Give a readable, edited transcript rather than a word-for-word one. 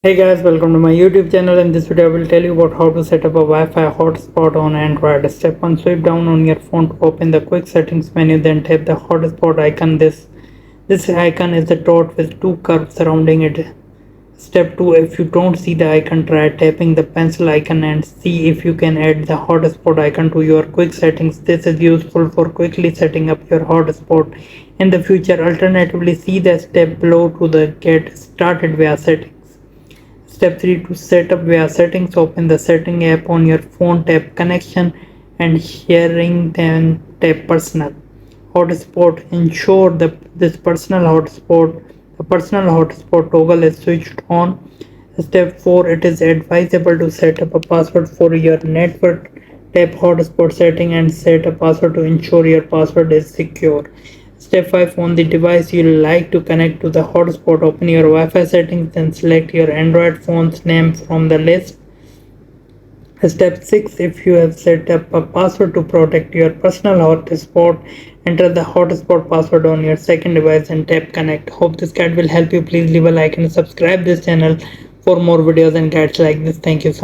Hey guys, welcome to my YouTube channel. In this video I will tell you about how to set up a Wi-Fi hotspot on Android. Step 1. Swipe down on your phone to open the quick settings menu, then tap the hotspot icon. This icon is a dot with two curves surrounding it. Step 2. If you don't see the icon, try tapping the pencil icon and see if you can add the hotspot icon to your quick settings. This is useful for quickly setting up your hotspot in the future. Alternatively, see the step below to get started via settings. Step 3. To set up via settings, open the setting app on your phone, tap connection and sharing, then tap personal hotspot. Ensure that the personal hotspot toggle is switched on. Step 4. It is advisable to set up a password for your network. Tap hotspot setting and set a password to ensure your password is secure. Step 5. On the device you like to connect to the hotspot, open your Wi-Fi settings, then select your Android phone's name from the list. Step 6. If you have set up a password to protect your personal hotspot, enter the hotspot password on your second device and tap connect. Hope this guide will help you. Please leave a like and subscribe this channel for more videos and guides like this. Thank you so much.